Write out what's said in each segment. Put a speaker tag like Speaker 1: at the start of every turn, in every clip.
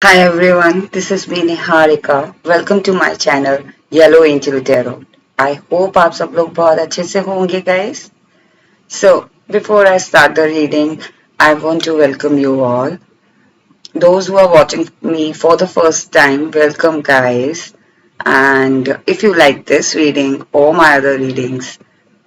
Speaker 1: Hi everyone, this is me Niharika. Welcome to my channel Yellow Angel Tarot. I hope आप सब लोग बहुत अच्छे से होंगे guys. So before I start the reading, I want to welcome you all. Those who are watching me for the first time, welcome guys. And if you like this reading or my other readings,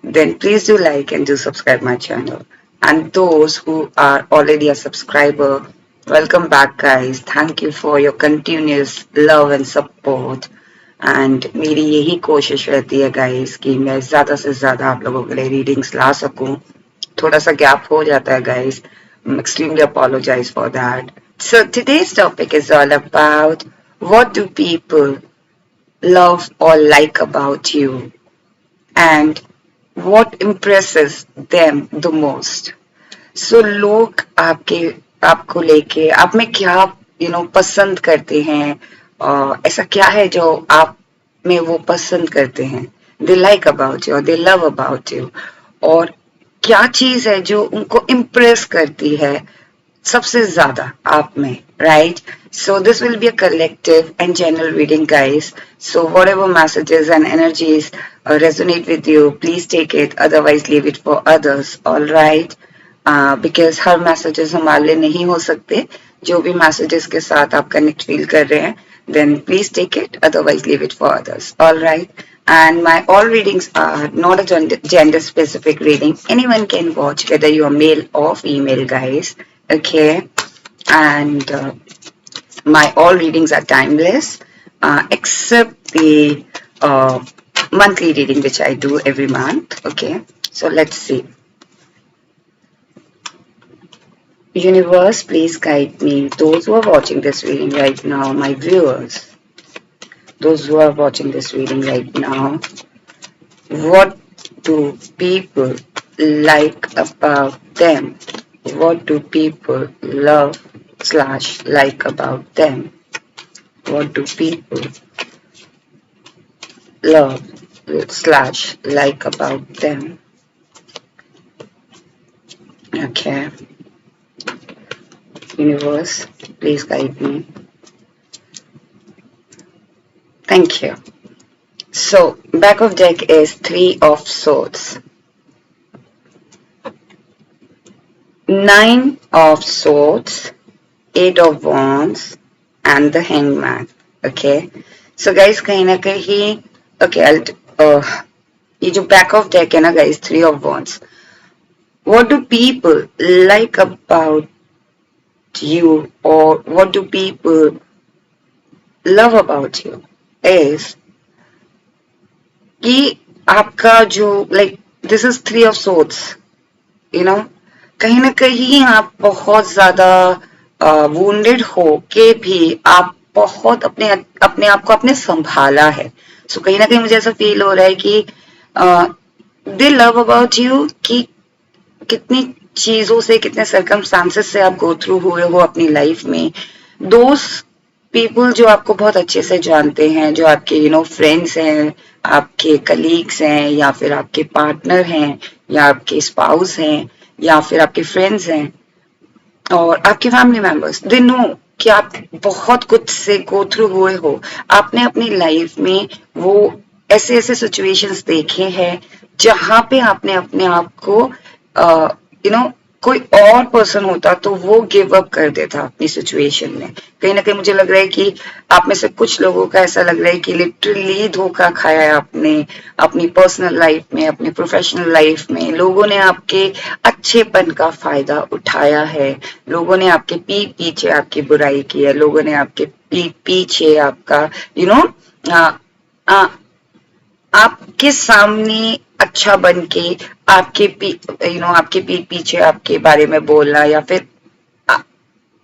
Speaker 1: then please do like and do subscribe my channel. And those who are already a subscriber, welcome back guys. Thank you for your continuous love and support. And मेरी यही कोशिश रहती है guys कि मैं ज़्यादा से ज़्यादा आप लोगों के लिए रीडिंग्स ला सकूं. थोड़ा सा गैप हो जाता है guys. Extremely apologize for that. So today's topic is all about what do people love or like about you and what impresses them the most. So लोग आपको लेके आप में क्या पसंद करते हैं. ऐसा क्या है जो आप में वो पसंद करते हैं. They like about you or they love about you. और क्या चीज है जो उनको इम्प्रेस करती है सबसे ज्यादा आप में, right? So this will be a collective and general reading, guys. So whatever messages and energies resonate with you, please take it. Otherwise, leave it for others. All right? Because her messages हमारे लिए नहीं हो सकते. जो भी messages के साथ आप connect feel कर रहे हैं, then please take it. Otherwise, leave it for others. All right? And my all readings are not a gender specific reading. Anyone can watch, whether you are male or female, guys. Okay, and my all readings are timeless, except the monthly reading which I do every month. Okay, so let's see. Universe, please guide me. Those who are watching this reading right now, my viewers, those who are watching this reading right now, what do people like about them? What do people love slash like about them? What do people love slash like about them? Okay. Universe, please guide me. Thank you. So, back of deck is Three of Swords. Nine of Swords, Eight of Wands, and the Hangman. Okay. So guys, कहीं ना कहीं okay, ये जो back of deck है ना guys, Three of Wands. What do people like about you, or what do people love about you is कि आपका जो like this is Three of Swords, you know, कहीं ना कहीं आप बहुत ज्यादा wounded हो के भी आप बहुत अपने अपने आप को आपने संभाला है. सो कहीं ना कहीं मुझे ऐसा फील हो रहा है कि दे लव अबाउट यू कि कितनी चीजों से कितने सर्कमस्टांसेस से आप गो थ्रू हुए हो अपनी लाइफ में. दोस्त पीपल जो आपको बहुत अच्छे से जानते हैं, जो आपके फ्रेंड्स हैं, आपके कलीग्स हैं, या फिर आपके पार्टनर हैं, या आपके स्पाउस हैं, या फिर आपके फ्रेंड्स हैं और आपके फैमिली मेंबर्स, दे नो कि आप बहुत कुछ से गो थ्रू हुए हो. आपने अपनी लाइफ में वो ऐसे ऐसे सिचुएशंस देखे हैं जहां पे आपने अपने आप को कोई और पर्सन होता तो वो गिव अप कर देता अपनी सिचुएशन में. कहीं ना कहीं मुझे लग रहा है कि आप में से कुछ लोगों का ऐसा लग रहा है कि लिटरली धोखा खाया है आपने अपनी पर्सनल लाइफ में, अपनी प्रोफेशनल लाइफ में. लोगों ने आपके अच्छेपन का फायदा उठाया है, लोगों ने आपके पीठ पीछे आपकी बुराई की है, लोगों ने आपके पीठ पीछे आपका आपके सामने अच्छा बन के आपके आपके पीठ पीछे आपके बारे में बोलना, या फिर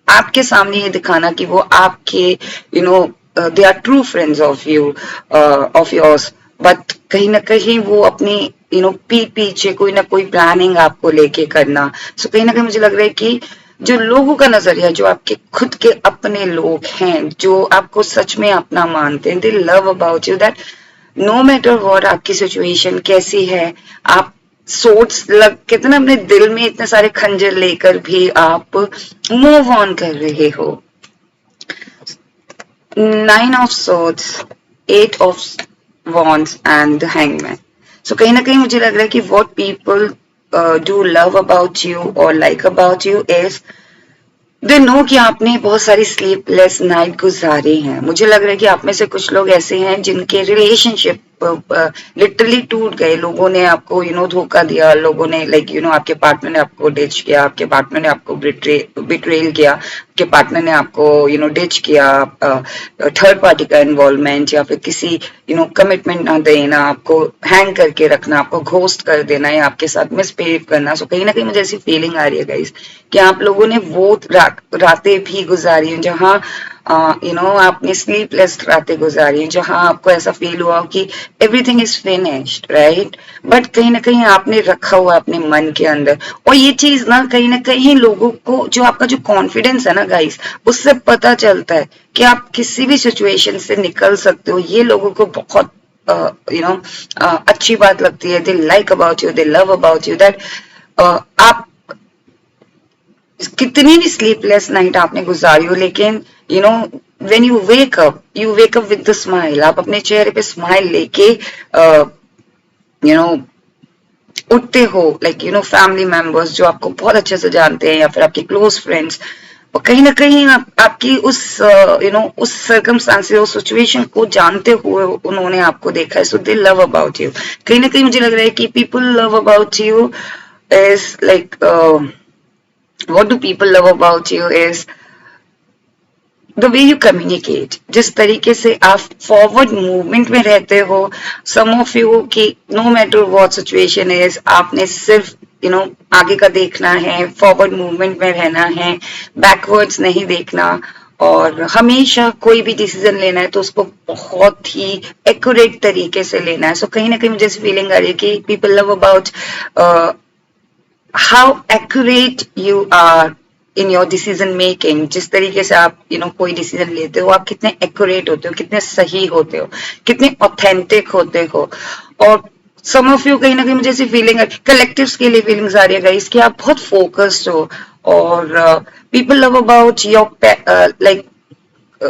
Speaker 1: आपके सामने ये दिखाना कि वो आपके they are true friends of you of yours, but कहीं ना कहीं वो अपनी पीठ पीछे कोई ना कोई प्लानिंग आपको लेके करना. सो कहीं ना कहीं मुझे लग रहा है कि जो लोगों का नजरिया, जो आपके खुद के अपने लोग हैं, जो आपको सच में अपना मानते हैं, they love about you that no matter what आपकी सिचुएशन कैसी है, आप सोच लग कहते ना अपने दिल में इतने सारे खंजर लेकर भी आप मूव ऑन कर रहे हो. 9 of swords, 8 of wands and the hangman. So कहीं ना कहीं मुझे लग रहा है कि what people do love about you or like about you is they know कि आपने बहुत सारी स्लीपलेस नाइट गुजारी हैं। मुझे लग रहा है कि आप में से कुछ लोग ऐसे हैं जिनके रिलेशनशिप लिटरली टूट गए। लोगों ने आपको धोखा दिया, लोगों ने आपके पार्टनर ने आपको डिच किया, आपके पार्टनर ने आपको बिट्रेल किया, आपके पार्टनर ने आपको डिच किया, थर्ड पार्टी का इन्वॉल्वमेंट या फिर किसी कमिटमेंट ना देना, आपको हैंग करके रखना, आपको घोस्ट कर देना या आपके साथ मिसबिहेव करना। सो कहीं ना कहीं मुझे ऐसी फीलिंग आ रही है गाइस कि आप लोगों ने वो रातें भी गुजारी हैं जहाँ आपने स्लीपलेस रातें गुजारी हैं, जहाँ आपको ऐसा फील हुआ कि everything is finished, right? But कहीं ना कहीं आपने रखा हुआ अपने मन के अंदर, और ये चीज ना कहीं लोगों को, जो आपका जो कॉन्फिडेंस है ना गाइस, उससे पता चलता है कि आप किसी भी सिचुएशन से निकल सकते हो। ये लोगों को बहुत अच्छी बात लगती है। They like about you, they love about you that आप कितनी भी स्लीपलेस नाइट आपने गुजारी हो, लेकिन when you wake up with the smile, आप अपने चेहरे पे स्माइल लेके यू नो उठते हो। फैमिली मेंबर्स जो आपको बहुत अच्छे से जानते हैं या फिर आपके क्लोज फ्रेंड्स, और कहीं ना कहीं आपकी उस उस सर्कमस्टांस, उस सिचुएशन को जानते हुए उन्होंने आपको देखा है। सो दे लव अबाउट यू। कहीं ना कहीं मुझे लग रहा है कि people love about you is what do people love about you is the way you communicate, जिस तरीके से आप फॉरवर्ड मूवमेंट में रहते हो। सम ऑफ यू कि no matter what situation is, आपने सिर्फ आगे का देखना है, फॉरवर्ड मूवमेंट में रहना है, बैकवर्ड्स नहीं देखना, और हमेशा कोई भी डिसीजन लेना है तो उसको बहुत ही एक्यूरेट तरीके से लेना है। सो कहीं ना कहीं मुझे ऐसी फीलिंग आ रही है कि people love about how accurate you are in your decision making. जिस तरीके से आप कोई डिसीजन लेते हो, आप कितने एक्यूरेट होते हो, कितने सही होते हो, कितने ऑथेंटिक होते हो। और सम ऑफ यू कहीं ना कहीं मुझे ऐसी फीलिंग, कलेक्टिव्स के लिए फीलिंग्स आ रही है गाइस कि आप बहुत फोकस्ड हो, और people love about your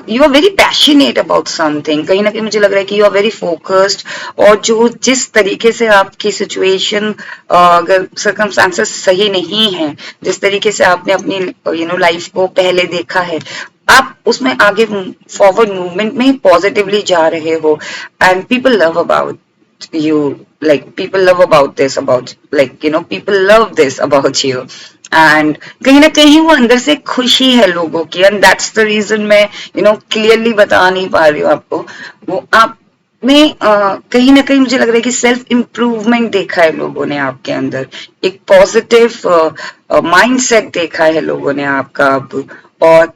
Speaker 1: you are very passionate about something. कहीं ना कहीं मुझे लग रहा है कि यू आर वेरी फोकस्ड, और जो जिस तरीके से आपकी सिचुएशन, अगर सर्कमस्टांसेस सही नहीं है, जिस तरीके से आपने अपनी लाइफ को पहले देखा है, आप उसमें आगे फॉरवर्ड मूवमेंट में पॉजिटिवली जा रहे हो। And people love about you, like people love about this about people love this about you, and कहीं ना कहीं वो अंदर से खुशी है लोगों की, एंड दैट्स द रीजन मैं क्लियरली बता नहीं पा रही हूँ आपको। वो आपने कहीं ना कहीं मुझे लग रहा है कि सेल्फ इम्प्रूवमेंट देखा है लोगों ने आपके अंदर, एक पॉजिटिव माइंडसेट देखा है लोगों ने आपका अब, और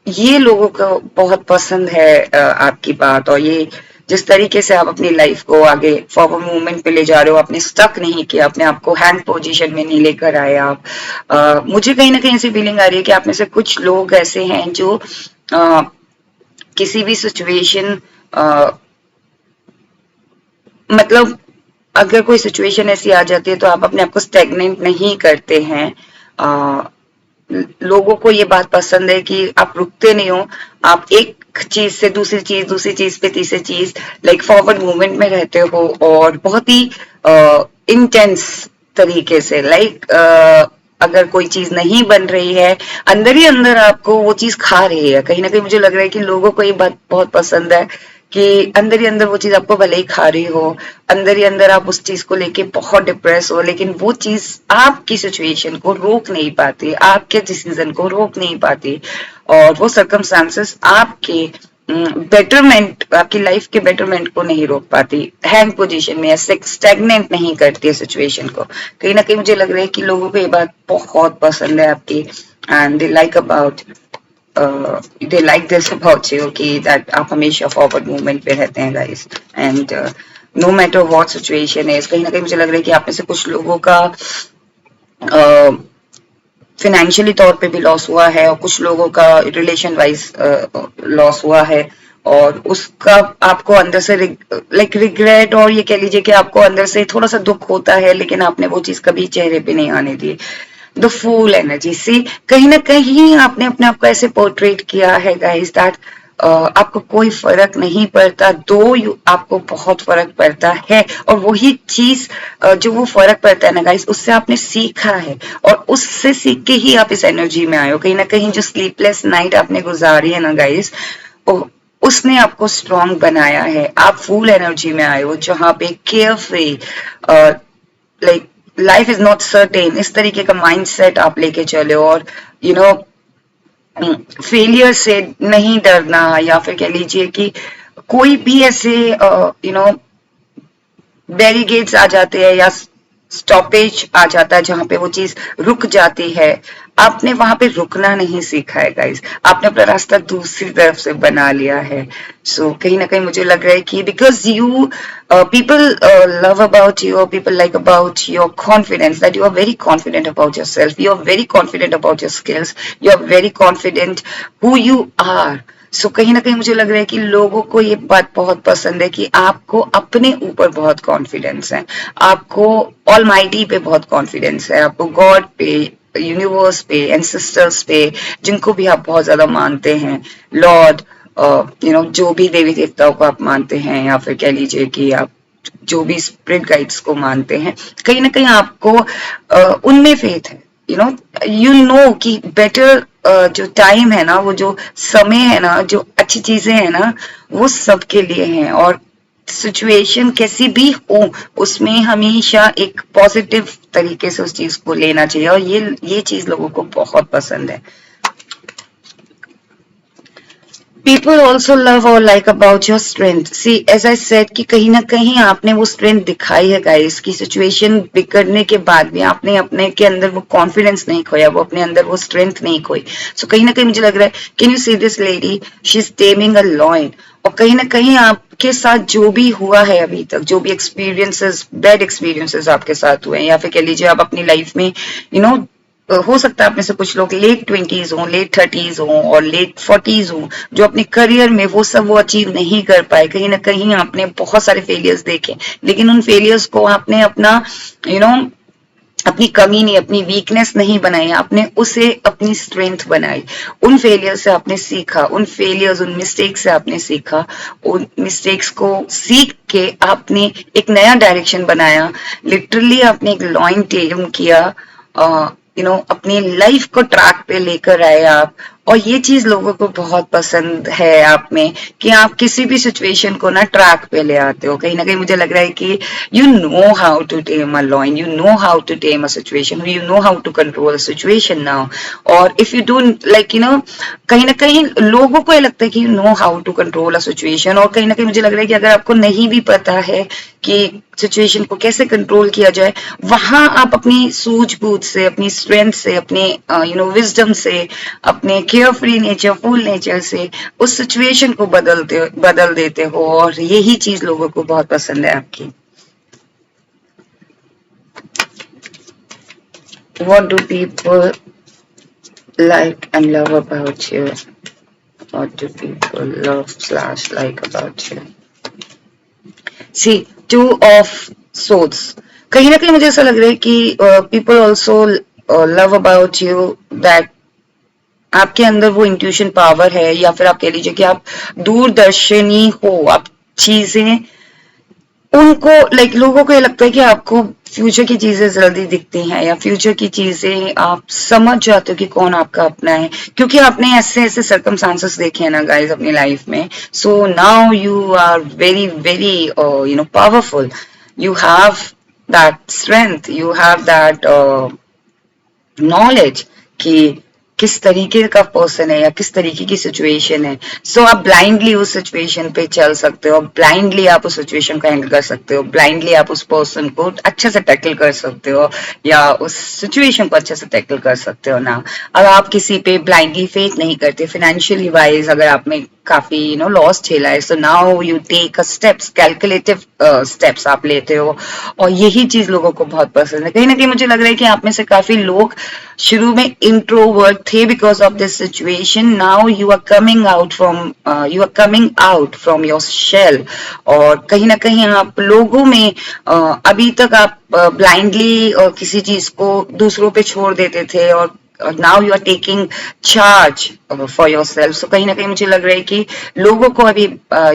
Speaker 1: ये लोगों को बहुत पसंद है आपकी बात, और ये जिस तरीके से आप अपनी लाइफ को आगे फॉरवर्ड मूवमेंट पे ले जा रहे हो, आपने स्टक नहीं किया, अपने आप को हैंग पोजीशन में नहीं लेकर आए आप। मुझे कहीं ना कहीं ऐसी फीलिंग आ रही है कि आप में से कुछ लोग ऐसे हैं जो किसी भी सिचुएशन, मतलब अगर कोई सिचुएशन ऐसी आ जाती है तो आप अपने आप को स्टेगनेंट नहीं करते हैं। लोगों को ये बात पसंद है कि आप रुकते नहीं हो, आप एक चीज से दूसरी चीज, दूसरी चीज पे तीसरी चीज, फॉरवर्ड मूवमेंट में रहते हो, और बहुत ही इंटेंस तरीके से अगर कोई चीज नहीं बन रही है, अंदर ही अंदर आपको वो चीज खा रही है। कहीं ना कहीं मुझे लग रहा है कि लोगों को ये बात बहुत पसंद है कि अंदर ही अंदर वो चीज आपको भले ही खा रही हो, अंदर ही अंदर आप उस चीज को लेके बहुत डिप्रेस हो, लेकिन वो चीज आपकी सिचुएशन को रोक नहीं पाती, आपके डिसीजन को रोक नहीं पाती, और वो सर्कमस्टांसेस आपके बेटरमेंट, आपकी लाइफ के बेटरमेंट को नहीं रोक पाती, हैंग पोजीशन में स्टेगनेंट नहीं करती है सिचुएशन को। कहीं ना कहीं मुझे लग रहा है कि लोगों को ये बात बहुत पसंद है आपकी, and they like about they like this about you कि that आप हमेशा फॉरवर्ड मूवमेंट पे रहते हैं guys, and no matter what situation है। कहीं ना कहीं मुझे लग रहा है कि आप में से कुछ लोगों का फाइनेंशियली तौर पे भी लॉस हुआ है, और कुछ लोगों का रिलेशन वाइज लॉस हुआ है, और उसका आपको अंदर से रिग्रेट, और ये कह लीजिए कि आपको अंदर से थोड़ा सा दुख होता है, लेकिन आपने वो चीज कभी चेहरे पे नहीं आने दी। द फूल एनर्जी से कहीं ना कहीं आपने अपने आप को ऐसे पोर्ट्रेट किया है गाइस दैट आपको कोई फर्क नहीं पड़ता, दो आपको बहुत फर्क पड़ता है। और वही चीज जो वो फर्क पड़ता है ना गाइस, उससे आपने सीखा है और उससे सीख के ही आप इस एनर्जी में आए हो। कहीं ना कहीं जो स्लीपलेस नाइट आपने गुजारी है ना गाइस, उसने आपको स्ट्रांग बनाया है। आप फुल एनर्जी में आए हो, जहां पे care free, like life is not certain, इस तरीके का माइंडसेट आप लेके चले हो। और यू नो फेलियर से नहीं डरना, या फिर कह लीजिए कि कोई भी ऐसे बैरिगेड्स आ जाते हैं या स्टॉपेज आ जाता है जहां पे वो चीज रुक जाती है, आपने वहां पे रुकना नहीं सीखा है गाइस, आपने अपना रास्ता दूसरी तरफ से बना लिया है। कहीं ना कहीं मुझे लग रहा है कि because you people love about you, people like about your confidence, that you are very confident about yourself, you are very confident about your skills, you are very confident who you are. कहीं ना कहीं मुझे लग रहा है कि लोगों को ये बात बहुत पसंद है कि आपको अपने ऊपर बहुत कॉन्फिडेंस है, आपको ऑलमाइटी पे बहुत कॉन्फिडेंस है, आपको गॉड पे, यूनिवर्स पे, एंसेस्टर्स पे, जिनको भी आप बहुत ज्यादा मानते हैं, लॉर्ड, जो भी देवी देवताओं को आप मानते हैं, या फिर कह लीजिए कि आप जो भी स्पिरिट गाइड्स को मानते हैं, कहीं ना कहीं आपको उनमें फेथ है। यू नो कि बेटर जो टाइम है ना, वो जो समय है ना, जो अच्छी चीजें हैं ना, वो सबके लिए हैं। और सिचुएशन कैसी भी हो, उसमें हमेशा एक पॉजिटिव तरीके से उस चीज को लेना चाहिए, और ये चीज लोगों को बहुत पसंद है। People also love or like about your strength. See, as I said कि कहीं ना कहीं आपने वो strength दिखाई है गाइस, की सिचुएशन बिगड़ने के बाद भी आपने अपने के अंदर वो कॉन्फिडेंस नहीं खोया, वो अपने अंदर वो स्ट्रेंथ नहीं खोई। कहीं ना कहीं मुझे लग रहा है, can you see this lady, she is taming a lion. और कहीं ना कहीं आपके साथ जो भी हुआ है अभी तक, जो भी एक्सपीरियंसेस, बैड एक्सपीरियंसेस आपके साथ हुए हैं, या फिर कह लीजिए आप अपनी लाइफ में हो सकता है आप में से कुछ लोग लेट 20s हो, लेट 30s हो और लेट 40s हो, जो अपने करियर में वो सब वो अचीव नहीं कर पाए। कहीं ना कहीं आपने बहुत सारे फेलियर्स देखे, लेकिन उन फेलियर्स को आपने अपना यू you नो know, अपनी कमी नहीं, अपनी वीकनेस नहीं बनाई, आपने उसे अपनी स्ट्रेंथ बनाई। उन फेलियर से आपने सीखा, उन फेलियर्स, उन मिस्टेक्स से आपने सीखा, उन मिस्टेक्स को सीख के आपने एक नया डायरेक्शन बनाया। लिटरली आपने एक लॉइन टेम किया, अपनी लाइफ को ट्रैक पे लेकर आए आप। और ये चीज लोगों को बहुत पसंद है आप में, कि आप किसी भी सिचुएशन को ना ट्रैक पे ले आते हो। कहीं ना कहीं मुझे लग रहा है कि you know how to tame a lion, you know how to tame a situation, you know how to control a situation now. और इफ यू डोंट लाइक कहीं ना कहीं लोगों को ये लगता है कि you know how to control a situation, और कहीं ना कहीं मुझे लग रहा है कि अगर आपको नहीं भी पता है कि सिचुएशन को कैसे कंट्रोल किया जाए, वहां आप अपनी सूझबूझ से, अपनी स्ट्रेंथ से, अपने विजडम से, अपने care free nature, full nature से उस सिचुएशन को बदल देते हो। और यही चीज लोगों को बहुत पसंद है आपकी। What do people like and love about you? What do people love/like about you? See, two of swords. कहीं ना कहीं मुझे ऐसा लग रहा है कि people also love about you that आपके अंदर वो इंट्यूशन पावर है, या फिर आप कह लीजिए कि आप दूरदर्शनी हो, आप चीजें उनको लाइक लोगों को ये लगता है कि आपको फ्यूचर की चीजें जल्दी दिखती हैं, या फ्यूचर की चीजें आप समझ जाते हो कि कौन आपका अपना है, क्योंकि आपने ऐसे ऐसे सर्कमस्टांसेस देखे हैं ना गाइस अपनी लाइफ में। Now you are very very powerful, you have that strength, you have that knowledge कि किस तरीके का पर्सन है या किस तरीके की सिचुएशन है। आप ब्लाइंडली उस सिचुएशन पे चल सकते हो, ब्लाइंडली आप उस सिचुएशन को हैंडल कर सकते हो, ब्लाइंडली आप उस पर्सन को अच्छे से टैकल कर सकते हो, या उस सिचुएशन को अच्छे से टैकल कर सकते हो ना। अब आप किसी पे ब्लाइंडली फेथ नहीं करते, फाइनेंशियली वाइज अगर आप में काफी लॉस झेला है, so now you take a steps, calculative steps आप लेते हो। और यही चीज लोगों को बहुत पसंद है। कहीं ना कहीं मुझे लग रहा है कि आप में से काफी लोग शुरू में इंट्रोवर्ट थे because of this situation, now you are coming out from your shell. और कहीं ना कहीं आप लोगों में अभी तक आप ब्लाइंडली किसी चीज को दूसरों पे छोड़ देते थे, और now you are taking charge for yourself. So कहीं ना कहीं मुझे लग रहा है कि लोगों को अभी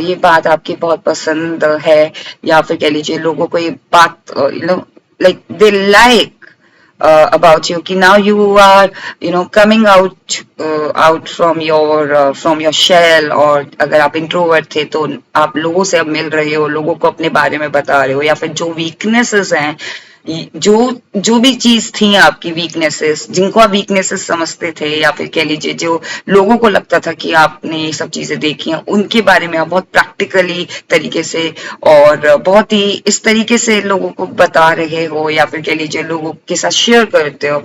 Speaker 1: ये बात आपकी बहुत पसंद है, या फिर कह लीजिए लोगों को ये बात like they like about you कि now you are coming out from your shell, और अगर आप इंट्रोवर्ट थे तो आप लोगों से अब मिल रहे हो, लोगों को अपने बारे में बता रहे हो, या फिर जो वीकनेसेस हैं, जो जो भी चीज थी आपकी वीकनेसेस, जिनको आप वीकनेसेस समझते थे, या फिर कह लीजिए जो लोगों को लगता था कि आपने ये सब चीजें देखी हैं, उनके बारे में आप बहुत प्रैक्टिकली तरीके से और बहुत ही इस तरीके से लोगों को बता रहे हो, या फिर कह लीजिए लोगों के साथ शेयर करते हो,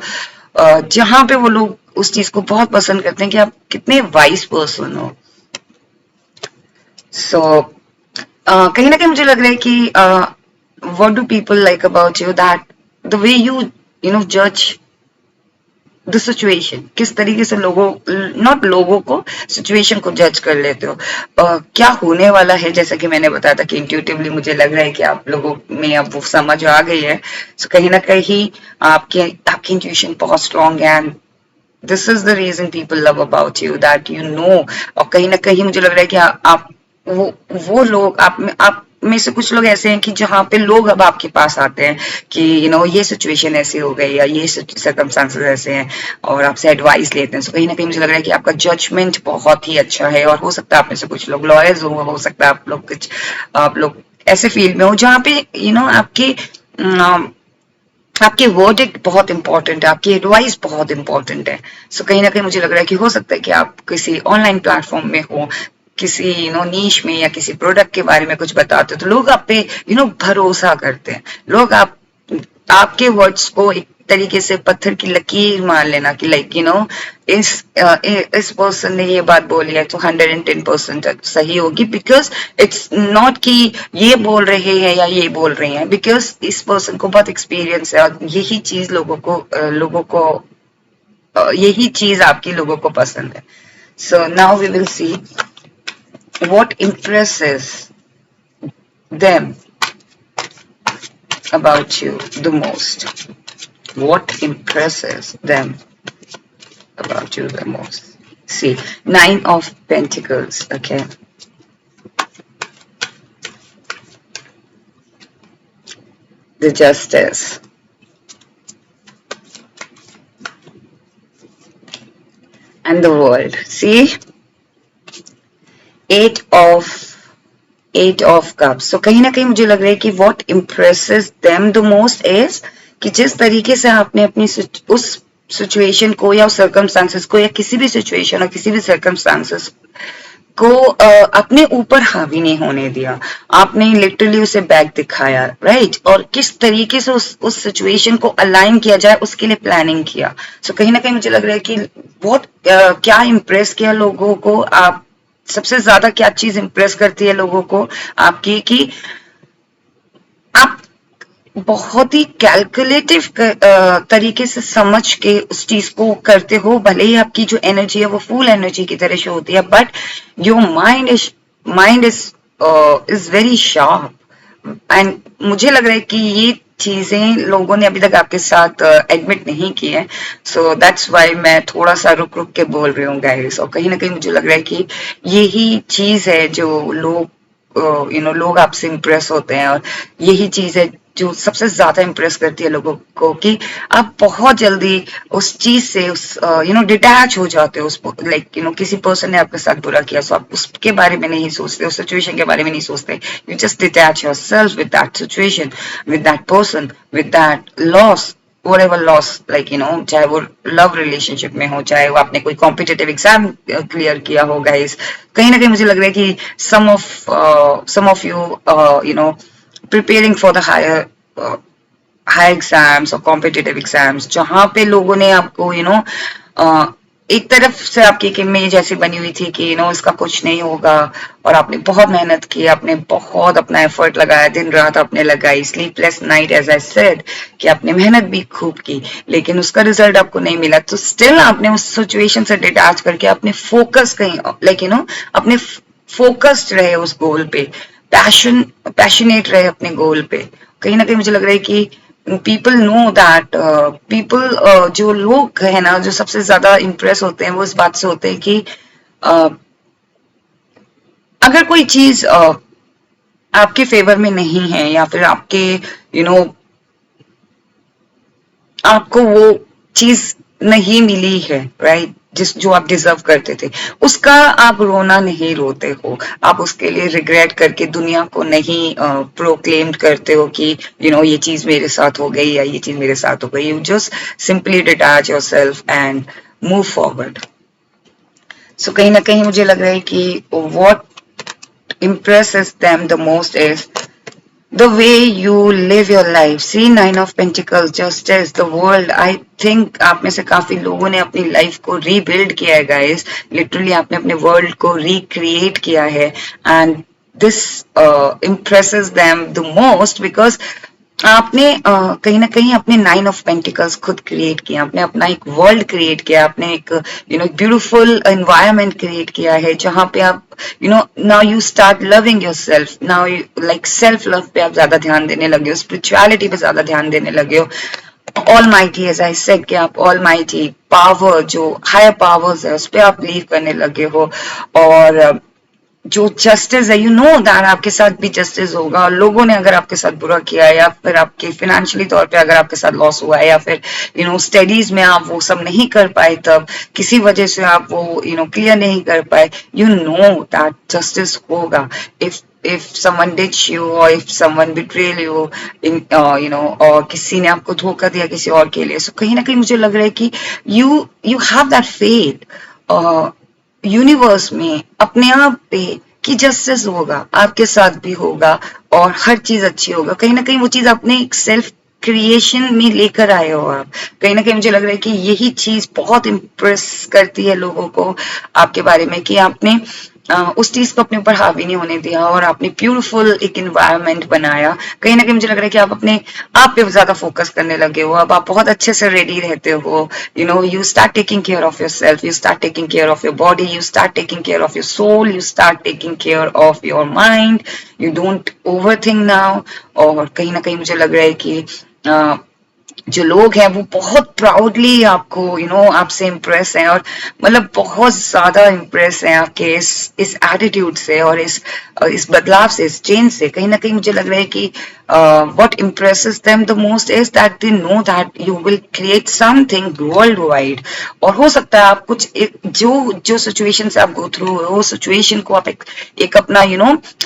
Speaker 1: जहां पे वो लोग उस चीज को बहुत पसंद करते हैं कि आप कितने वाइज पर्सन हो। सो कहीं ना कहीं मुझे लग रहा है कि what do people like about you, that the way you know judge the situation, किस तरीके से लोगों, नॉट लोगों को, सिचुएशन को जज कर लेते हो, क्या होने वाला है। जैसा कि मैंने बताया था कि इंट्यूटिवली मुझे लग रहा है कि आप लोगों में अब वो समझ आ गई है। सो कहीं ना कहीं आपकी आपकी इंट्यूशन बहुत स्ट्रांग है, and this is the reason people love about you, that you know. और कहीं ना कहीं मुझे लग रहा है कि आप वो लोग आप में से कुछ लोग ऐसे हैं कि जहां पे लोग अब आपके पास आते हैं कि ये सिचुएशन ऐसी हो गई, या ये सर्कमस्टांसेस ऐसे हैं, और आपसे एडवाइस लेते हैं। सो कहीं ना कहीं मुझे लग रहा है कि आपका जजमेंट बहुत ही अच्छा है, और हो सकता है आप में से कुछ लोग लॉयर्स हो सकता है आप लोग ऐसे फील्ड में हो जहाँ पे आपके वर्डिक्ट बहुत इंपॉर्टेंट है, आपकी एडवाइस बहुत इंपॉर्टेंट है। सो कहीं ना कहीं मुझे लग रहा है कि हो सकता है कि आप किसी ऑनलाइन प्लेटफॉर्म में हो, किसी नीश में, या किसी प्रोडक्ट के बारे में कुछ बताते हो, तो लोग आप पे भरोसा करते हैं। लोग आपके वर्ड्स को एक तरीके से पत्थर की लकीर मान लेना कि लाइक इस पर्सन ने ये बात बोली है तो 110% सही होगी, बिकॉज इट्स नॉट कि ये बोल रहे हैं या ये बोल रहे हैं, बिकॉज इस पर्सन को बहुत एक्सपीरियंस है, और यही चीज लोगों को यही चीज आपकी लोगों को पसंद है। So now we will see what impresses them about you the most. What impresses them about you the most? See, 9 of Pentacles, okay. The Justice. And the World. See? Eight of cups. So कहीं ना कहीं मुझे लग रहा है कि what impresses them the most is कि जिस तरीके से आपने अपनी उस सिचुएशन को, या उस सर्कमस्टांसेस को, या किसी भी सिचुएशन और किसी भी सर्कमस्टांसेस को अपने ऊपर हावी नहीं होने दिया, आपने लिटरली उसे बैक दिखाया, राइट, और किस तरीके से उस सिचुएशन को अलाइन किया जाए उसके लिए प्लानिंग किया। सो कहीं ना कहीं मुझे लग रहा है कि बहुत क्या इम्प्रेस किया लोगों को, आप सबसे ज्यादा क्या चीज इंप्रेस करती है लोगों को आपकी, कि आप बहुत ही कैलकुलेटिव तरीके से समझ के उस चीज को करते हो। भले ही आपकी जो एनर्जी है वो फुल एनर्जी की तरह शो होती है, but your mind is very sharp, and मुझे लग रहा है कि ये चीजें लोगों ने अभी तक आपके साथ एडमिट नहीं की है। सो दैट्स वाई मैं थोड़ा सा रुक रुक के बोल रही हूँ गाइस, और कहीं ना कहीं मुझे लग रहा है कि यही चीज है जो लोग आपसे इम्प्रेस होते हैं, और यही चीज है जो सबसे ज्यादा इम्प्रेस करती है लोगों को, कि आप बहुत जल्दी उस चीज से डिटैच हो जाते हो। उस किसी पर्सन ने आपके साथ बुरा किया, सो आप उसके बारे में नहीं सोचते, उस सिचुएशन के बारे में नहीं सोचते, you just detach yourself with that situation, with that person, with that loss, whatever loss, चाहे वो लव रिलेशनशिप में हो, चाहे वो आपने कोई कॉम्पिटिटिव एग्जाम क्लियर किया हो गाइस। कहीं ना कहीं मुझे लग रहा है कि some of you preparing for the higher exams or competitive exams, जहां पे लोगों ने आपको एक तरफ से आपकी एक इमेज ऐसी बनी हुई थी कि इसका कुछ नहीं होगा, और आपने बहुत मेहनत की, आपने बहुत अपना एफर्ट लगाया, दिन रात आपने लगाई, sleepless night as I said, कि आपने मेहनत भी खूब की, लेकिन उसका रिजल्ट आपको नहीं मिला, तो स्टिल आपने उस सिचुएशन से डिटैच करके अपने फोकस कहीं अपने फोकस्ड रहे उस गोल पे, पैशनेट रहे अपने गोल पे। कहीं ना कहीं मुझे लग रहा है कि पीपल नो दैट पीपल, जो लोग है ना, जो सबसे ज्यादा इम्प्रेस होते हैं वो इस बात से होते हैं कि अगर कोई चीज आपके फेवर में नहीं है या फिर आपके यू नो आपको वो चीज नहीं मिली है, राइट, जिस जो आप डिजर्व करते थे, उसका आप रोना नहीं रोते हो, आप उसके लिए रिग्रेट करके दुनिया को नहीं प्रोक्लेम करते हो कि ये चीज मेरे साथ हो गई या ये चीज मेरे साथ हो गई. You just simply detach yourself and move forward. So कहीं ना कहीं मुझे लग रहा है कि what impresses them the most is the way you live your life. See, Nine of Pentacles, justice, the world. I think आप में से काफी लोगों ने अपनी लाइफ को रीबिल्ड किया है गाइस. लिटरली आपने अपने वर्ल्ड को रिक्रिएट किया है and this impresses them the most because आपने कहीं ना कहीं अपने 9 of Pentacles खुद क्रिएट किया, आपने अपना एक वर्ल्ड क्रिएट किया, आपने एक ब्यूटीफुल एनवायरनमेंट क्रिएट किया है जहां पे आप now you start loving your self. Now you like self love पे आप ज्यादा ध्यान देने लगे हो, स्पिरिचुअलिटी पे ज्यादा ध्यान देने लगे हो. Almighty, as I said, कि आप ऑल माइटी पावर, जो हायर पावर्स है, उस पर आप बिलीव करने लगे हो. और जो जस्टिस है, दैट आपके साथ भी जस्टिस होगा. और लोगों ने अगर आपके साथ बुरा किया है या फिर आपके फिनेंशियली तौर पे अगर आपके साथ लॉस हुआ है या फिर स्टडीज में आप वो सब नहीं कर पाए, तब किसी वजह से आप वो क्लियर नहीं कर पाए, दैट जस्टिस होगा. if someone ditch you or if someone betray you in और किसी ने आपको धोखा दिया किसी और के लिए, so कहीं ना कहीं मुझे लग रहा है कि you have that faith universe में, अपने आप पे, कि जस्टिस होगा, आपके साथ भी होगा और हर चीज अच्छी होगा. कहीं ना कहीं वो चीज अपने सेल्फ क्रिएशन में लेकर आए हो आप. कहीं ना कहीं मुझे लग रहा है कि यही चीज बहुत इम्प्रेस करती है लोगों को आपके बारे में, कि आपने उस चीज को अपने ऊपर हावी नहीं होने दिया और आपने ब्यूटीफुल एक एनवायरनमेंट बनाया. कहीं ना कहीं मुझे लग रहा है कि आप अपने आप पे ज्यादा फोकस करने लगे हो. अब आप बहुत अच्छे से रेडी रहते हो. You start taking care of yourself, you start taking care of your body, you start taking care of your soul, you start taking care of your mind. You don't overthink now. और कहीं ना कहीं मुझे लग रहा है कि जो लोग हैं वो बहुत प्राउडली आपको आपसे इम्प्रेस हैं और मतलब बहुत ज्यादा इम्प्रेस हैं आपके इस एटीट्यूड से और इस बदलाव से, इस चेंज से. कहीं ना कहीं मुझे लग रहा है कि what impresses them the most is that they know that you will create something worldwide. और हो सकता है आप कुछ जो सिचुएशन से आप गो थ्रू हो, वो सिचुएशन को आप एक अपना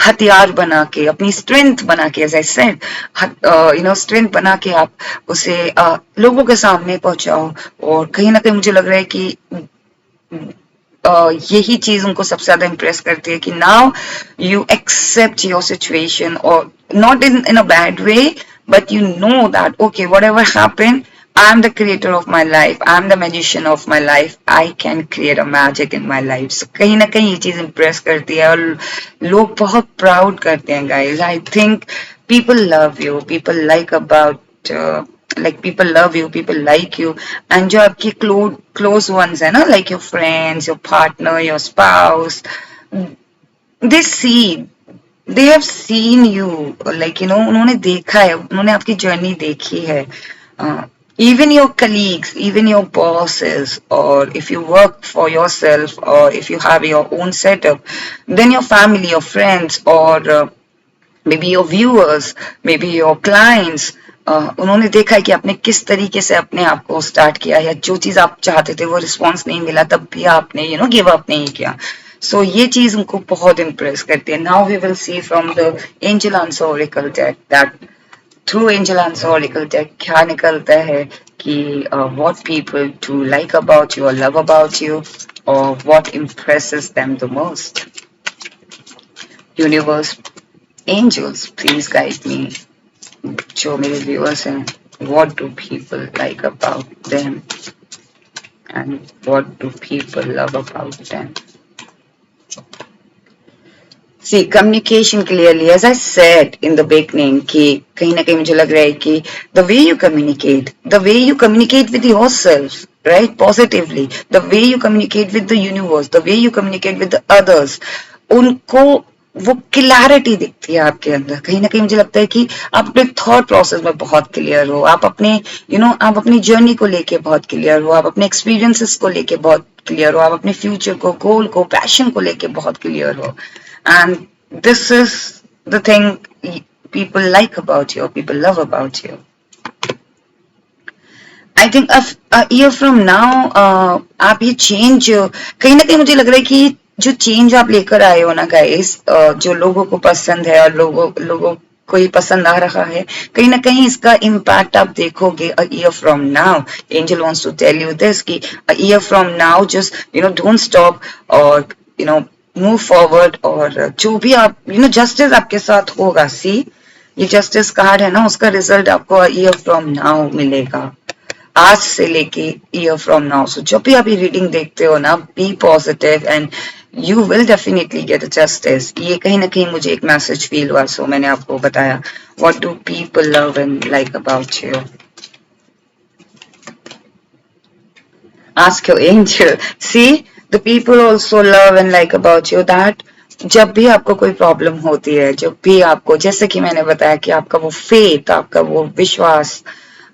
Speaker 1: हथियार बना के, अपनी स्ट्रेंथ बना के, एज आई सेड, स्ट्रेंथ बना के आप उसे लोगों के सामने पहुंचाओ. और कहीं ना कहीं मुझे लग रहा है कि यही चीज उनको सबसे ज्यादा इम्प्रेस करती है कि now you accept your situation, और not in a bad way, but you know that okay, whatever happen, I am the creator of my life. I am the magician of my life. I can create a magic in my life. So कहीं ना कहीं ये चीज impress करती है और लोग बहुत प्राउड करते हैं guys. I think people love you. People people love you, people like you. And जो आपके close ones है ना, like your friends, your partner, your spouse, they have seen you, like उन्होंने देखा है, उन्होंने आपकी जर्नी देखी है. Even your colleagues, even your bosses, or if you work for yourself, or if you have your own setup, then your family, your friends, or maybe your viewers, maybe your clients, उन्होंने देखा है कि आपने किस तरीके से अपने आप को स्टार्ट किया, या जो चीज आप चाहते थे वो रिस्पॉन्स नहीं मिला तब भी आपने गिव अप नहीं किया. सो ये चीज उनको बहुत इम्प्रेस करती है. Now we will see from the angel answer oracle deck that through angel answer oracle deck क्या निकलता है कि what people to like about you और लव अबाउट यू, और what impresses them the most. Universe, angels, please guide me. जो मेरे viewers हैं, what do people like about them and what do people love about them? See, communication clearly, as I said in the beginning, कि कहीं ना कहीं मुझे लग रहा है कि the way you communicate with yourself, right, positively, the way you communicate with the universe, the way you communicate with the others, उनको वो क्लैरिटी दिखती है आपके अंदर। कहीं ना कहीं मुझे लगता है कि आप अपने थॉट प्रोसेस में बहुत क्लियर हो, आप अपने आप अपनी जर्नी को लेके बहुत क्लियर हो, आप अपने एक्सपीरियंसेस को लेके बहुत क्लियर हो, आप अपने फ्यूचर को, गोल को, पैशन को लेके बहुत क्लियर हो। And this is the thing people like about you, people love about you. I think year from now आप ये चेंज कहीं ना कहीं मुझे लग रहा है कि जो चेंज आप लेकर आए हो ना गाइस, जो लोगों को पसंद है और लोगों को ये पसंद आ रहा है, कहीं ना कहीं इसका इम्पैक्ट आप देखोगे a year from now. Angel wants to tell you this कि a year from now just don't stop और मूव फॉरवर्ड, और जो भी आप जस्टिस आपके साथ होगा। सी, ये जस्टिस कार्ड है ना, उसका रिजल्ट आपको अ ईयर फ्रॉम नाउ मिलेगा, आज से लेके ईयर फ्रॉम नाउ। सो जब भी आप ये रीडिंग देखते हो ना, be positive and you will definitely get justice. ये कहीं ना कहीं मुझे एक मैसेज फील हुआ, सो मैंने आपको बताया। What do people love and like about you? Ask your angel. See, the people also love and like about you that जब भी आपको कोई प्रॉब्लम होती है, जब भी आपको, जैसे कि मैंने बताया कि आपका वो फेथ, आपका वो विश्वास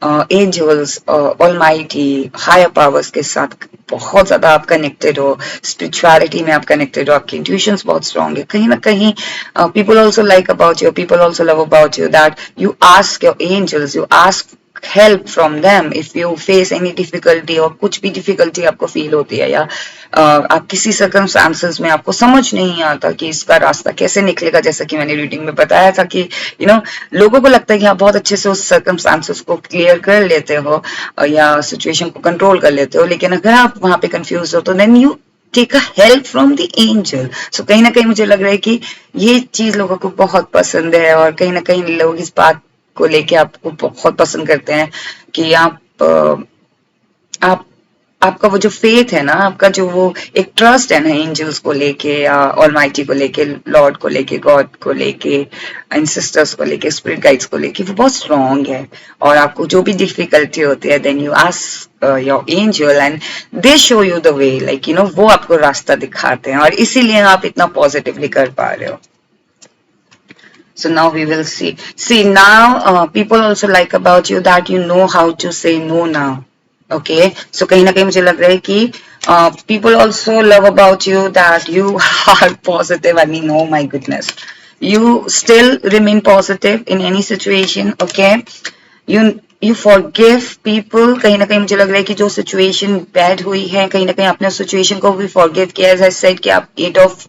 Speaker 1: एंजल्स, ऑलमाइटी, हायर पावर्स के साथ बहुत ज्यादा आप कनेक्टेड हो, स्पिरिचुअलिटी में आप कनेक्टेड हो, आपकी इंट्यूशंस बहुत स्ट्रांग है। कहीं ना कहीं people also like about you, people also love about you that you ask your angels, you ask help from them if you face any difficulty, और कुछ भी डिफिकल्टी आपको फील होती है, या आप किसी सर्कमस्टांसेस में आपको समझ नहीं आता कि इसका रास्ता कैसे निकलेगा। जैसा कि मैंने रीडिंग में बताया था कि लोगों को लगता है कि आप बहुत अच्छे से उस सर्कमस्टांसेस को क्लियर कर लेते हो या सिचुएशन को कंट्रोल कर लेते हो, लेकिन अगर आप वहां पे कंफ्यूज हो तो then you take a help from the angel. So कहीं ना कहीं मुझे लग रहा है कि ये चीज लोगों को बहुत पसंद है, और कहीं ना कहीं लोग इस बात को लेके आपको बहुत पसंद करते हैं कि आप आपका वो जो फेथ है ना, आपका जो वो एक ट्रस्ट है ना एंजल्स को लेके, या ऑलमाइटी को लेके, लॉर्ड को लेके, गॉड को लेके, एंसेस्टर्स को लेके, स्पिरिट गाइड्स को लेके, वो बहुत स्ट्रांग है। और आपको जो भी डिफिकल्टी होती है, then you ask your angel and they show you the way, like वो आपको रास्ता दिखाते हैं, और इसीलिए आप इतना पॉजिटिवली कर पा रहे हो। So now we will see. See now, people also like about you that you know how to say no now. Okay. So कहीं ना कहीं मुझे लग रहा है कि people also love about you that you are positive. I mean, oh my goodness, you still remain positive in any situation. Okay. You forgive people. कहीं ना कहीं मुझे लग रहा है कि जो सिचुएशन बैड हुई है, कहीं ना कहीं आपने उस सिचुएशन को भी फॉरगिव किया। एज आई सेड कि आप 8 ऑफ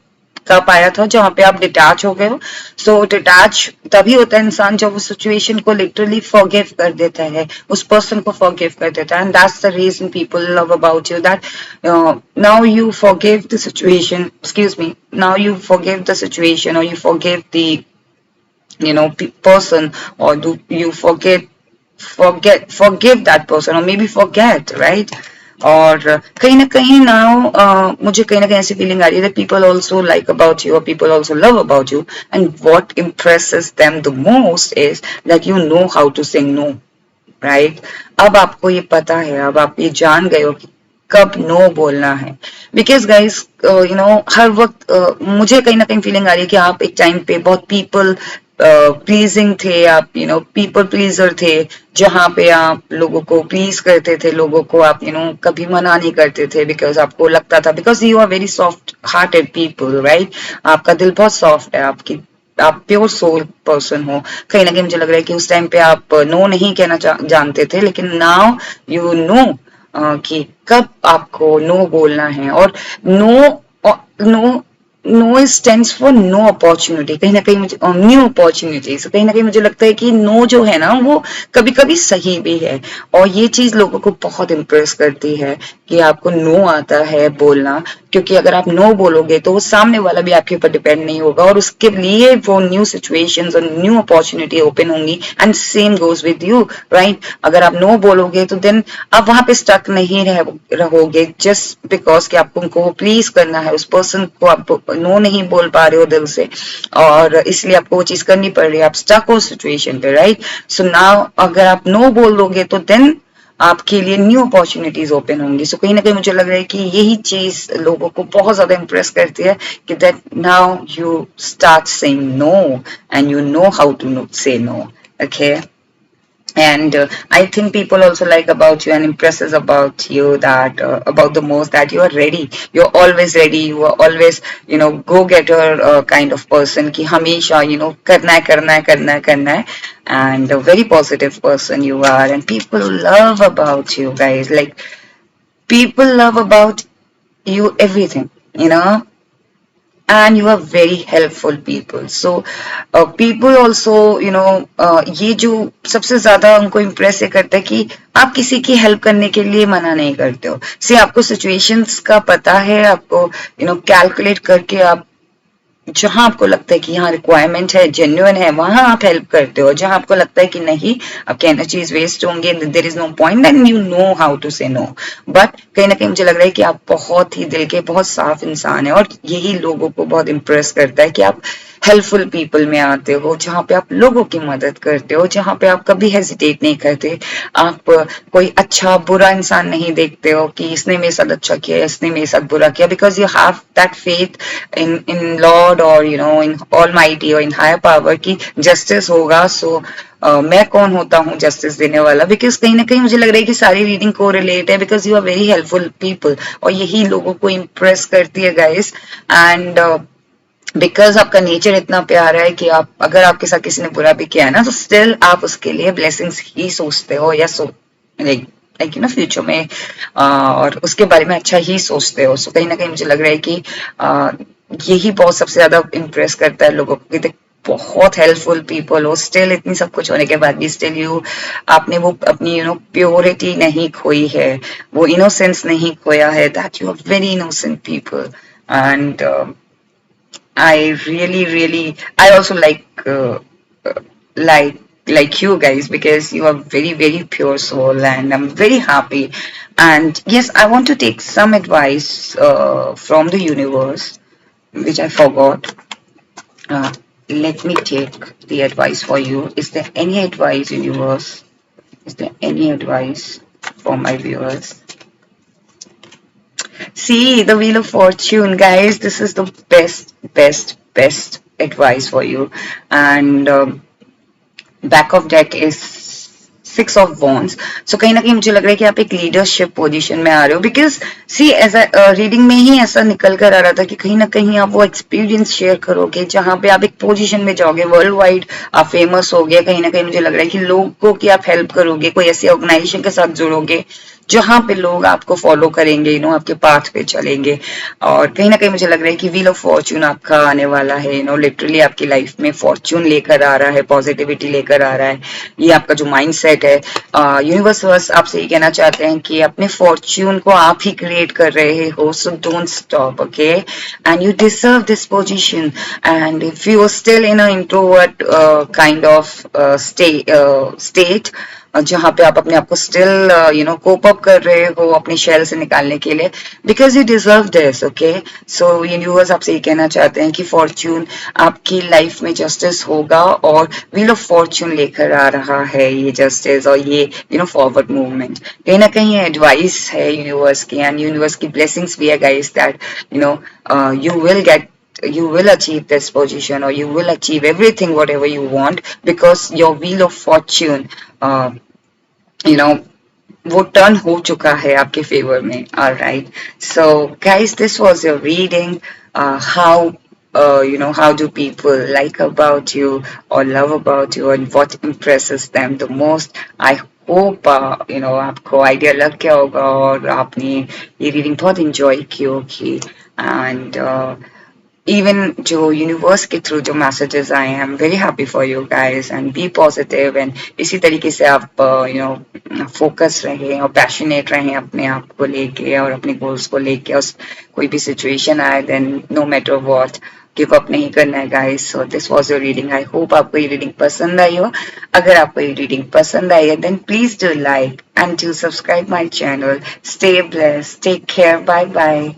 Speaker 1: कप आया था जहां पे आप डिटैच हो गए हो। सो डिटैच तभी होता है इंसान जब उस सिचुएशन को लिटरली फॉरगिव कर देता है, उस पर्सन को फॉरगिव कर देता है, and that's the reason people love about you that now you forgive the situation, excuse me, now you forgive the situation, और you forgive the person, or do you forgive that person, or maybe forget, right? और कहीं ना कहीं now मुझे कहीं ना कहीं ऐसी फीलिंग आ रही है that people also like about you, or people also love about you, and what impresses them the most is that you know how to say no, right? अब आपको ये पता है, अब आप ये जान गए हो कि कब नो बोलना है। बिकॉज गाइज हर वक्त मुझे कहीं ना कहीं फीलिंग आ रही है कि आप एक टाइम पे बहुत पीपल प्लीजिंग थे, आप पीपल प्लीजर थे, जहां पे आप लोगों को प्लीज करते थे, लोगों को आप कभी मना नहीं करते थे, बिकॉज आपको लगता था, because you are very soft hearted people, right? आपका दिल बहुत सॉफ्ट है, आप प्योर सोल पर्सन हो। कहीं ना कहीं मुझे लग रहा है कि उस टाइम पे आप नो नहीं कहना जानते थे, लेकिन नाउ यू नो कि कब आपको नो बोलना है। और no no stands for no opportunity, कहीं ना कहीं मुझे न्यू अपॉर्चुनिटी। कहीं ना कहीं मुझे लगता है कि नो जो है ना, वो कभी कभी सही भी है, और ये चीज लोगों को बहुत इम्प्रेस करती है कि आपको नो आता है बोलना। क्योंकि अगर आप नो बोलोगे तो वो सामने वाला भी आपके ऊपर डिपेंड नहीं होगा, और उसके लिए वो न्यू सिचुएशंस और न्यू अपॉर्चुनिटी ओपन होंगी, and same goes with you, right? अगर आप नो बोलोगे तो देन आप वहां पे स्टक नहीं रहोगे, जस्ट बिकॉज कि आपको उनको प्लीज करना है, उस पर्सन को आप नो नहीं बोल पा रहे हो दिल से, और इसलिए आपको वो चीज करनी पड़ रही है, आप स्टक हो सिचुएशन पे, राइट? सो नाउ अगर आप नो बोल दोगे तो देन आपके लिए न्यू अपॉर्चुनिटीज ओपन होंगी. सो कहीं ना कहीं मुझे लग रहा है कि यही चीज लोगों को बहुत ज्यादा इम्प्रेस करती है कि that now you start saying no and you know how to say no. Okay. And I think people also like about you and impresses about you that about the most that you are ready, you're always ready, you are always go getter kind of person ki hamesha karna hai and a very positive person you are, and people love about you guys, like people love about you everything, and you are very helpful people. So people also ये जो सबसे ज्यादा उनको impress ये करता है कि आप किसी की हेल्प करने के लिए मना नहीं करते हो. सी आपको सिचुएशंस का पता है, आपको कैलकुलेट करके आप जहां आपको लगता है कि यहाँ रिक्वायरमेंट है, जेन्युइन है, वहां आप हेल्प करते हो. जहां आपको लगता है कि नहीं, आपके एनर्जीज वेस्ट होंगे, there is no point, then you know how to say no. But कहीं ना कहीं मुझे लग रहा है कि आप बहुत ही दिल के बहुत साफ इंसान है, और यही लोगों को बहुत इम्प्रेस करता है कि आप हेल्पफुल पीपल में आते हो, जहां पे आप लोगों की मदद करते हो, जहां पे आप कभी हेजिटेट नहीं करते, आप कोई अच्छा बुरा इंसान नहीं देखते हो कि इसने मेरे साथ अच्छा किया, इसने मेरे साथ बुरा किया, because you have that faith in Lord और इन ऑलमाइटी और इन हायर पावर की जस्टिस होगा. सो मैं कौन होता हूँ जस्टिस देने वाला, बिकॉज कहीं ना कहीं मुझे लग रहा है कि सारी रीडिंग को रिलेट है, because you are very helpful people, और यही लोगों को इम्प्रेस करती है गाइस. एंड बिकॉज आपका नेचर इतना प्यारा है कि आप अगर आपके साथ किसी ने बुरा भी किया है ना, तो स्टिल आप उसके लिए ब्लेसिंग्स ही सोचते हो, या लाइक फ्यूचर में और उसके बारे में अच्छा ही सोचते हो. सो कहीं ना कहीं मुझे लग रहा है कि यही बहुत सबसे ज्यादा इम्प्रेस करता है लोगों को कि बहुत हेल्पफुल पीपल हो, स्टिल इतनी सब कुछ होने के बाद भी स्टिल आपने वो अपनी प्योरिटी नहीं खोई है, वो इनोसेंस नहीं खोया है, that you are very innocent people. And I really, really, I also like like you guys, because you are very, very pure soul, and I'm very happy. And yes, I want to take some advice from the universe, which I forgot. Uh, Let me take the advice for you. Is there any advice, universe? Is there any advice for my viewers? See, the Wheel of Fortune, guys. This is the best advice for you. And back of deck is six of wands. So कहीं ना कहीं मुझे लग रहा है कि आप एक लीडरशिप पोजीशन में आ रहे हो, बिकॉज सी ऐसा रीडिंग में ही ऐसा निकल कर आ रहा था कि कहीं ना कहीं आप वो एक्सपीरियंस शेयर करोगे जहां पे आप एक पोजीशन में जाओगे, वर्ल्ड वाइड आप फेमस हो गए. कहीं ना कहीं मुझे लग रहा है कि लोगों की आप हेल्प करोगे, कोई ऐसी ऑर्गेनाइजेशन के साथ जुड़ोगे जहां पे लोग आपको फॉलो करेंगे, आपके पाथ पे चलेंगे. और कहीं ना कहीं मुझे लग रहा है कि व्हील ऑफ फॉर्च्यून आपका आने वाला है, लिटरली आपकी लाइफ में फॉर्च्यून लेकर आ रहा है, पॉजिटिविटी लेकर आ रहा है. ये आपका जो माइंड सेट है, यूनिवर्स बस आपसे ये कहना चाहते हैं कि अपने फॉर्च्यून को आप ही क्रिएट कर रहे हो. So don't stop, okay, and you deserve this position. And if you are still in a introvert kind of state, जहां पे आप अपने आप को स्टिल कोप अप कर रहे हो अपनी शेल से निकालने के लिए, because you deserve this, okay. So universe आपसे ये कहना चाहते हैं कि फॉर्च्यून आपकी लाइफ में जस्टिस होगा, और व्हील ऑफ फॉर्च्यून लेकर आ रहा है ये जस्टिस और ये फॉरवर्ड मूवमेंट. कहीं ना कहीं एडवाइस है यूनिवर्स की, एंड यूनिवर्स की ब्लेसिंग्स भी है guys, that you will get, you will achieve this position, or you will achieve everything whatever you want, because your wheel of fortune you know वो turn हो चुका है आपके फेवर में. Alright, so guys, this was your reading. How how do people like about you or love about you, and what impresses them the most. I hope आपको idea लग गया होगा और आपने ये रीडिंग बहुत इंजॉय की होगी. एंड even जो यूनिवर्स के थ्रू जो मैसेजेस आए हैं, I am very happy for you guys, and be positive, and इसी तरीके से आप फोकस रहें और पैशनेट रहें अपने आप को लेके और अपने गोल्स को लेके. और कोई भी सिचुएशन आए, then no matter what, give up नहीं करना है guys. So this was your reading. I hope आपको ये रीडिंग पसंद आई हो. अगर आपको ये रीडिंग पसंद आई है, then please do like and do subscribe my channel. Stay blessed, take care, bye bye.